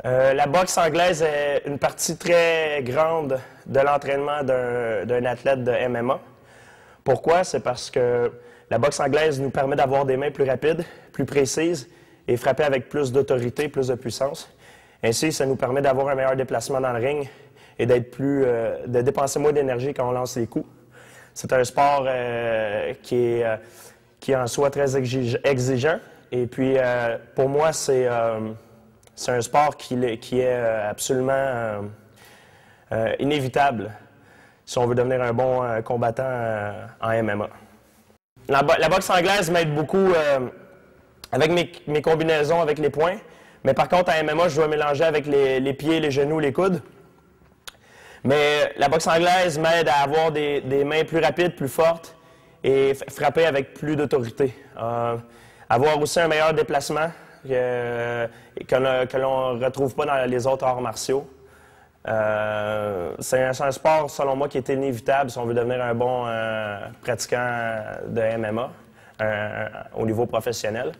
La boxe anglaise est une partie très grande de l'entraînement d'un athlète de MMA. Pourquoi? C'est parce que la boxe anglaise nous permet d'avoir des mains plus rapides, plus précises et frapper avec plus d'autorité, plus de puissance. Ainsi, ça nous permet d'avoir un meilleur déplacement dans le ring et de dépenser moins d'énergie quand on lance les coups. C'est un sport qui est en soi très exigeant. Et puis, pour moi, c'est un sport qui est absolument inévitable si on veut devenir un bon combattant en MMA. La boxe anglaise m'aide beaucoup avec mes combinaisons avec les poings, mais par contre, en MMA, je dois mélanger avec les pieds, les genoux, les coudes. Mais la boxe anglaise m'aide à avoir des mains plus rapides, plus fortes et frapper avec plus d'autorité. Avoir aussi un meilleur déplacement que l'on ne retrouve pas dans les autres arts martiaux. C'est un sport, selon moi, qui est inévitable si on veut devenir un bon pratiquant de MMA au niveau professionnel.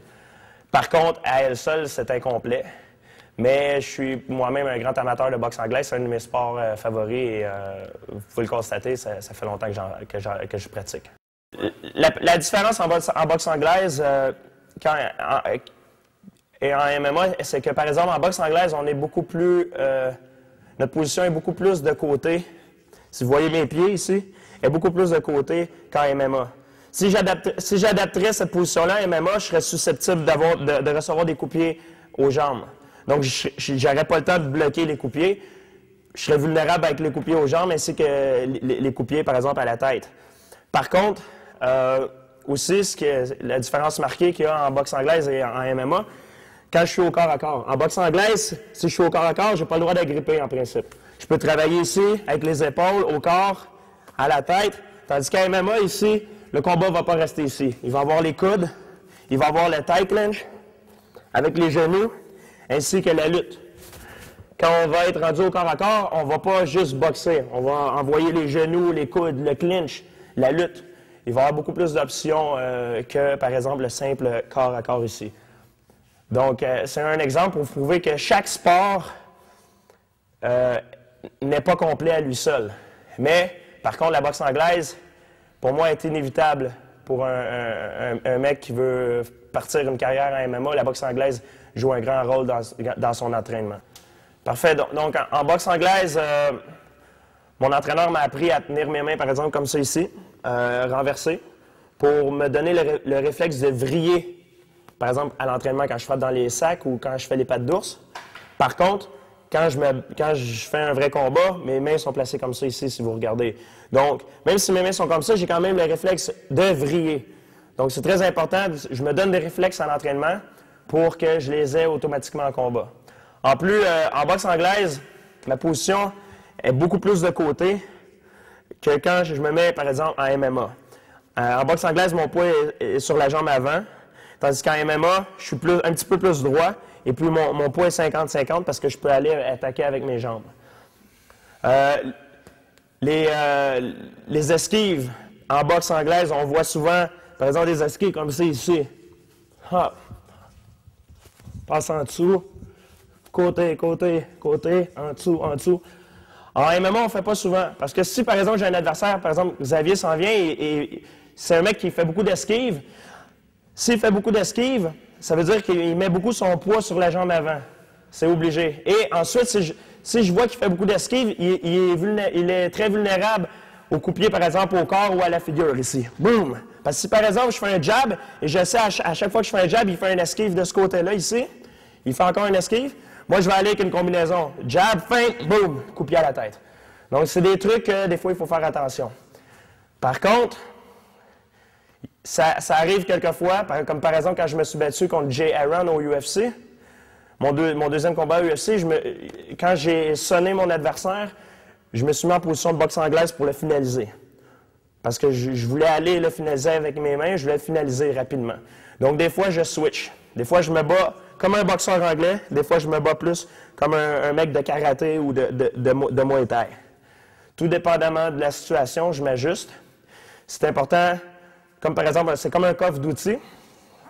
Par contre, à elle seule, c'est incomplet. Mais je suis moi-même un grand amateur de boxe anglaise. C'est un de mes sports favoris et vous pouvez le constater, ça fait longtemps que je pratique. La différence en boxe anglaise et en MMA, c'est que, par exemple, en boxe anglaise, on est beaucoup plus... notre position est beaucoup plus de côté. Si vous voyez mes pieds ici, est beaucoup plus de côté qu'en MMA. Si j'adapterais cette position-là en MMA, je serais susceptible de recevoir des coups de pied aux jambes. Donc, je n'aurais pas le temps de bloquer les coups de pied. Je serais vulnérable avec les coups de pied aux jambes ainsi que les coups de pied, par exemple, à la tête. Par contre, aussi, la différence marquée qu'il y a en boxe anglaise et en MMA, quand je suis au corps à corps. En boxe anglaise, si je suis au corps à corps, je n'ai pas le droit d'agripper en principe. Je peux travailler ici, avec les épaules, au corps, à la tête, tandis qu'en MMA, ici, le combat ne va pas rester ici. Il va avoir les coudes, il va avoir le tie clinch, avec les genoux, ainsi que la lutte. Quand on va être rendu au corps à corps, on ne va pas juste boxer. On va envoyer les genoux, les coudes, le clinch, la lutte. Il va y avoir beaucoup plus d'options que, par exemple, le simple corps à corps ici. Donc, c'est un exemple pour prouver que chaque sport n'est pas complet à lui seul. Mais, par contre, la boxe anglaise, pour moi, est inévitable pour un mec qui veut partir une carrière en MMA. La boxe anglaise joue un grand rôle dans son entraînement. Parfait. Donc, en boxe anglaise, mon entraîneur m'a appris à tenir mes mains, par exemple, comme ça ici, renversées, pour me donner le réflexe de vriller. Par exemple, à l'entraînement, quand je frappe dans les sacs ou quand je fais les pattes d'ours. Par contre, quand je fais un vrai combat, mes mains sont placées comme ça ici, si vous regardez. Donc, même si mes mains sont comme ça, j'ai quand même le réflexe de vriller. Donc, c'est très important. Je me donne des réflexes à l'entraînement pour que je les ai automatiquement en combat. En plus, en boxe anglaise, ma position est beaucoup plus de côté que quand je me mets, par exemple, en MMA. En boxe anglaise, mon poids est sur la jambe avant. Tandis qu'en MMA, je suis un petit peu plus droit et puis mon poids est 50-50 parce que je peux aller attaquer avec mes jambes. Les esquives en boxe anglaise, on voit souvent, par exemple, des esquives comme ça ici. Hop. Passe en dessous. Côté, côté, côté, en dessous, en dessous. En MMA, on ne fait pas souvent. Parce que si, par exemple, j'ai un adversaire, par exemple, Xavier s'en vient et c'est un mec qui fait beaucoup d'esquives. S'il fait beaucoup d'esquives, ça veut dire qu'il met beaucoup son poids sur la jambe avant. C'est obligé. Et ensuite, si je vois qu'il fait beaucoup d'esquives, il est très vulnérable au coup de pied, par exemple, au corps ou à la figure, ici. Boum! Parce que si, par exemple, je fais un jab, et je sais à chaque fois que je fais un jab, il fait un esquive de ce côté-là, ici. Il fait encore un esquive. Moi, je vais aller avec une combinaison. Jab, feinte, boum! Coup de pied à la tête. Donc, c'est des trucs que, des fois, il faut faire attention. Par contre, ça arrive quelquefois, comme par exemple quand je me suis battu contre Jay Aaron au UFC, mon deuxième combat au UFC, quand j'ai sonné mon adversaire, je me suis mis en position de boxe anglaise pour le finaliser. Parce que je voulais aller le finaliser avec mes mains, je voulais le finaliser rapidement. Donc des fois, je switch. Des fois, je me bats comme un boxeur anglais, des fois, je me bats plus comme un mec de karaté ou de Muay Thai. Tout dépendamment de la situation, je m'ajuste. C'est important. Comme par exemple, c'est comme un coffre d'outils.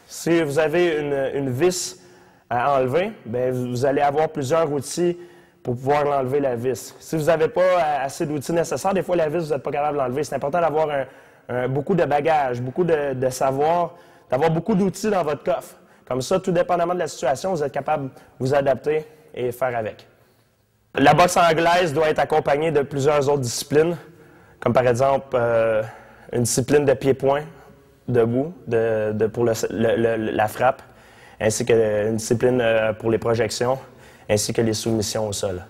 Si vous avez une vis à enlever, bien, vous allez avoir plusieurs outils pour pouvoir l'enlever la vis. Si vous n'avez pas assez d'outils nécessaires, des fois la vis, vous n'êtes pas capable de l'enlever. C'est important d'avoir beaucoup de bagages, beaucoup de savoir, d'avoir beaucoup d'outils dans votre coffre. Comme ça, tout dépendamment de la situation, vous êtes capable de vous adapter et faire avec. La boxe anglaise doit être accompagnée de plusieurs autres disciplines, comme par exemple une discipline de pied-point debout pour la frappe, ainsi qu'une discipline pour les projections, ainsi que les soumissions au sol.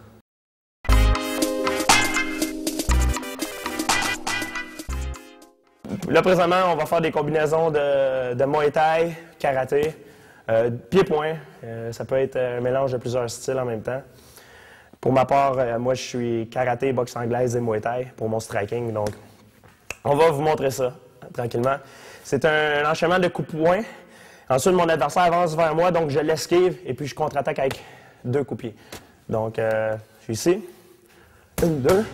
Là, présentement, on va faire des combinaisons de Muay Thai, karaté, pied-point. Ça peut être un mélange de plusieurs styles en même temps. Pour ma part, moi, je suis karaté, boxe anglaise et Muay Thai pour mon striking. Donc, on va vous montrer ça tranquillement. C'est un enchaînement de coups de poing. Ensuite, mon adversaire avance vers moi, donc je l'esquive et puis je contre-attaque avec 2 coups de pied. Donc, je suis ici. 1, 2.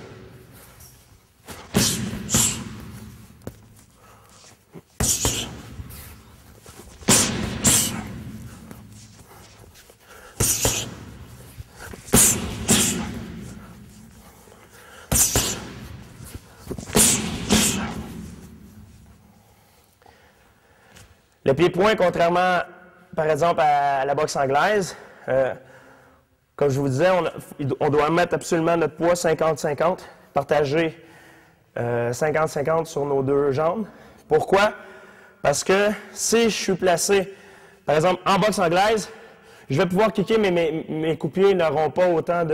Le pied-point, contrairement, par exemple, à la boxe anglaise, comme je vous disais, on doit mettre absolument notre poids 50-50, partager 50-50 sur nos 2 jambes. Pourquoi? Parce que si je suis placé, par exemple, en boxe anglaise, je vais pouvoir kicker, mais mes coups de pied n'auront pas autant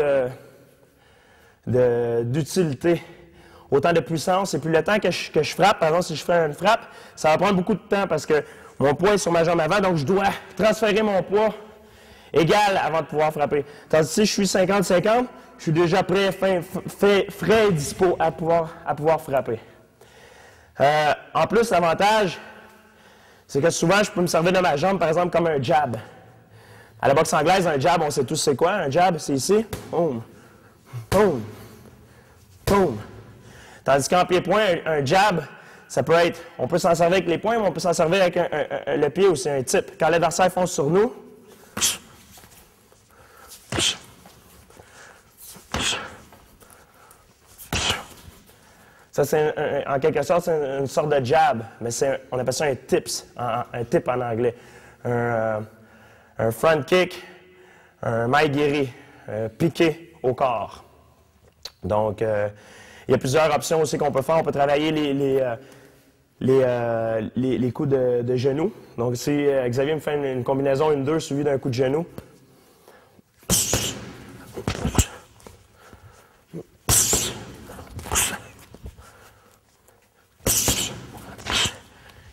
d'utilité, autant de puissance. Et puis le temps que je frappe, par exemple, si je fais une frappe, ça va prendre beaucoup de temps parce que mon poids est sur ma jambe avant, donc je dois transférer mon poids égal avant de pouvoir frapper. Tandis que si je suis 50-50, je suis déjà prêt, frais et dispo à pouvoir frapper. En plus, l'avantage, c'est que souvent, je peux me servir de ma jambe, par exemple, comme un jab. À la boxe anglaise, un jab, on sait tous c'est quoi. Un jab, c'est ici. Boum, boum, boum. Tandis qu'en pied-point, un jab, ça peut être, on peut s'en servir avec les poings, mais on peut s'en servir avec le pied aussi, un type. Quand l'adversaire fonce sur nous, ça, c'est en quelque sorte, c'est une sorte de jab, mais on appelle ça un tips, un tip en anglais. Un front kick, un maigiri, piqué au corps. Donc, il y a plusieurs options aussi qu'on peut faire. On peut travailler les coups de genoux. Donc, si Xavier me fait une combinaison 1-2 suivie d'un coup de genou.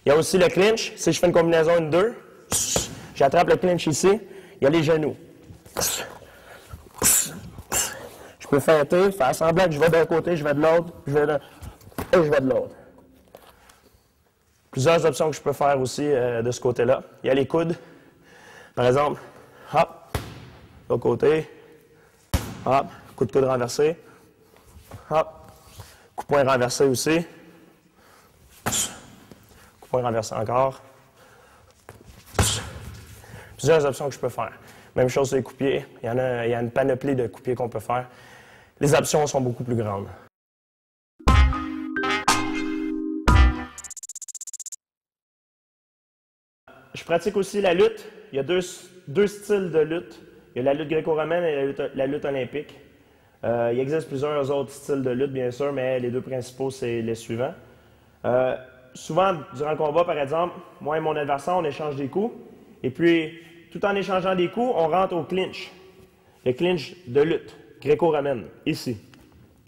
Il y a aussi le clinch. Si je fais une combinaison 1-2, j'attrape le clinch ici. Il y a les genoux. Je peux feinter, faire semblant que je vais d'un côté, je vais de l'autre, et je vais de l'autre. Plusieurs options que je peux faire aussi de ce côté-là. Il y a les coudes. Par exemple, hop, de l'autre côté, hop, coup de coude renversé, hop, coup de poing renversé aussi, coup de poing renversé encore. Plusieurs options que je peux faire. Même chose sur les coups de pied. Il y a une panoplie de coups de pied qu'on peut faire. Les options sont beaucoup plus grandes. Je pratique aussi la lutte. Il y a deux styles de lutte. Il y a la lutte gréco-romaine et la lutte olympique. Il existe plusieurs autres styles de lutte, bien sûr, mais les 2 principaux, c'est les suivants. Souvent, durant le combat, par exemple, moi et mon adversaire, on échange des coups. Et puis, tout en échangeant des coups, on rentre au clinch. Le clinch de lutte gréco-romaine, ici.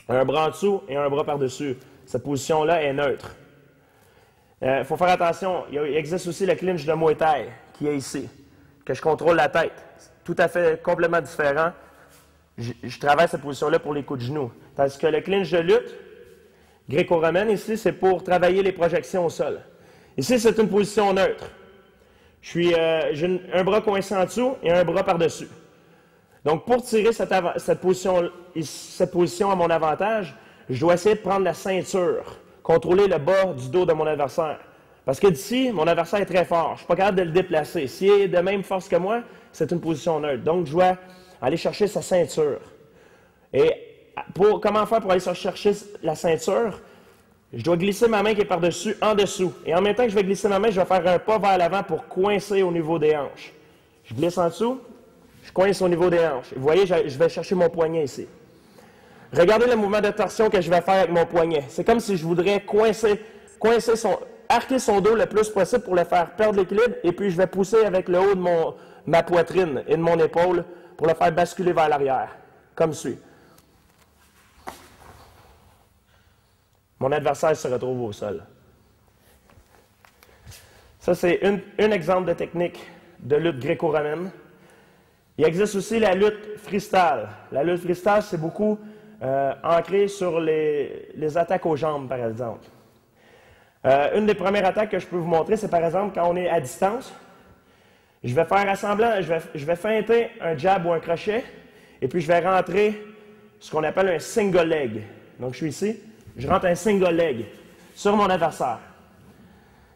Un bras en dessous et un bras par-dessus. Cette position-là est neutre. Il faut faire attention, il existe aussi le clinch de Muay Thai, qui est ici, que je contrôle la tête. Tout à fait complètement différent. Je travaille cette position-là pour les coups de genoux. Tandis que le clinch de lutte, gréco-romaine, ici, c'est pour travailler les projections au sol. Ici, c'est une position neutre. J'ai un bras coincé en dessous et un bras par-dessus. Donc, pour tirer cette position à mon avantage, je dois essayer de prendre la ceinture, contrôler le bas du dos de mon adversaire. Parce que d'ici, mon adversaire est très fort. Je ne suis pas capable de le déplacer. S'il est de même force que moi, c'est une position neutre. Donc, je dois aller chercher sa ceinture. Et comment faire pour aller chercher la ceinture? Je dois glisser ma main qui est par-dessus, en dessous. Et en même temps que je vais glisser ma main, je vais faire un pas vers l'avant pour coincer au niveau des hanches. Je glisse en dessous, je coince au niveau des hanches. Vous voyez, je vais chercher mon poignet ici. Regardez le mouvement de torsion que je vais faire avec mon poignet. C'est comme si je voudrais arquer son dos le plus possible pour le faire perdre l'équilibre, et puis je vais pousser avec le haut de ma poitrine et de mon épaule pour le faire basculer vers l'arrière, comme suit. Mon adversaire se retrouve au sol. Ça, c'est un exemple de technique de lutte gréco-romaine. Il existe aussi la lutte freestyle. La lutte freestyle, c'est beaucoup ancré sur les attaques aux jambes, par exemple. Une des premières attaques que je peux vous montrer, c'est par exemple quand on est à distance. Je vais faire assemblant, je vais feinter un jab ou un crochet, et puis je vais rentrer ce qu'on appelle un single leg. Donc, je suis ici, je rentre un single leg sur mon adversaire.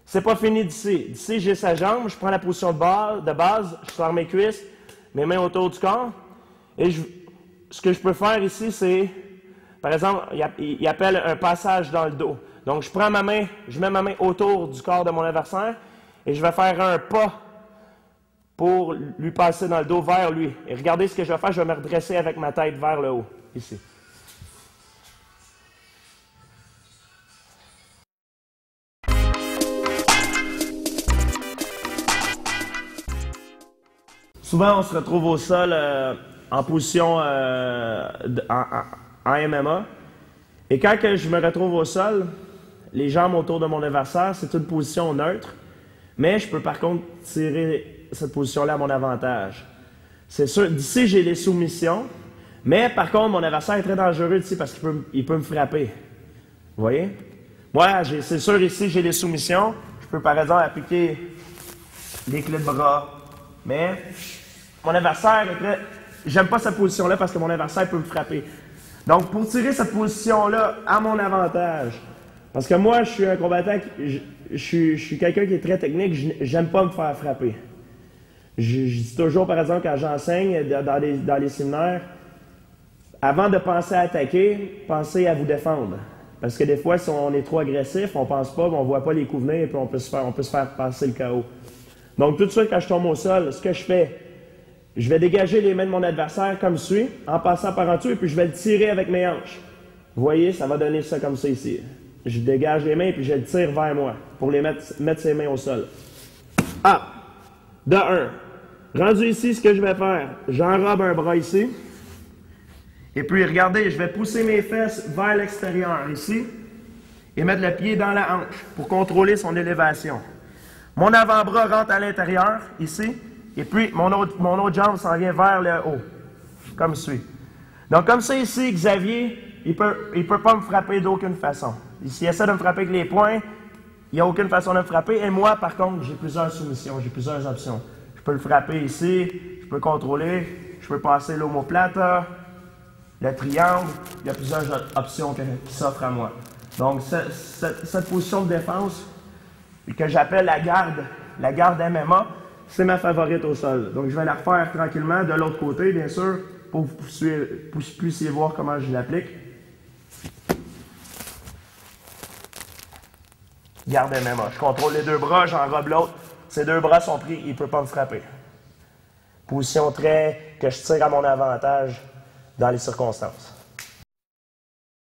C'est pas fini d'ici. D'ici, j'ai sa jambe, je prends la position de base, je sors mes cuisses, mes mains autour du corps, et ce que je peux faire ici, c'est, par exemple, il appelle un passage dans le dos. Donc, je prends ma main, je mets ma main autour du corps de mon adversaire, et je vais faire un pas pour lui passer dans le dos vers lui. Et regardez ce que je vais faire, je vais me redresser avec ma tête vers le haut, ici. Souvent, on se retrouve au sol en position en MMA. Et quand je me retrouve au sol, les jambes autour de mon adversaire, c'est une position neutre. Mais je peux par contre tirer cette position-là à mon avantage. C'est sûr, d'ici, j'ai les soumissions. Mais par contre, mon adversaire est très dangereux ici parce qu'il peut me frapper. Vous voyez? Moi, c'est sûr, ici, j'ai les soumissions. Je peux par exemple appliquer les clés de bras. Mais mon adversaire est très... J'aime pas cette position-là parce que mon adversaire peut me frapper. Donc, pour tirer cette position-là à mon avantage, parce que moi, je suis un combattant, je suis quelqu'un qui est très technique, j'aime pas me faire frapper. Je dis toujours, par exemple, quand j'enseigne dans les séminaires, avant de penser à attaquer, pensez à vous défendre. Parce que des fois, si on est trop agressif, on pense pas, on voit pas les coups venir, et puis on peut se faire passer le chaos. Donc, tout de suite, quand je tombe au sol, ce que je fais, je vais dégager les mains de mon adversaire comme suit, en passant par en dessous, et puis je vais le tirer avec mes hanches. Vous voyez, ça va donner ça comme ça ici. Je dégage les mains, et puis je le tire vers moi, pour les mettre ses mains au sol. Ah! De 1. Rendu ici, ce que je vais faire, j'enrobe un bras ici. Et puis, regardez, je vais pousser mes fesses vers l'extérieur, ici, et mettre le pied dans la hanche, pour contrôler son élévation. Mon avant-bras rentre à l'intérieur, ici, et puis mon autre jambe s'en vient vers le haut, comme suit. Donc, comme ça, ici, Xavier, il peut pas me frapper d'aucune façon. S'il essaie de me frapper avec les poings, il n'y a aucune façon de me frapper. Et moi, par contre, j'ai plusieurs soumissions, j'ai plusieurs options. Je peux le frapper ici, je peux contrôler, je peux passer l'omoplate, le triangle. Il y a plusieurs options qui s'offrent à moi. Donc, cette position de défense, que j'appelle la garde MMA, c'est ma favorite au sol. Donc, je vais la refaire tranquillement de l'autre côté, bien sûr, pour que vous puissiez voir comment je l'applique. Garde MMA. Je contrôle les deux bras, j'enrobe l'autre. Ces deux bras sont pris, il ne peut pas me frapper. Position que je tire à mon avantage dans les circonstances.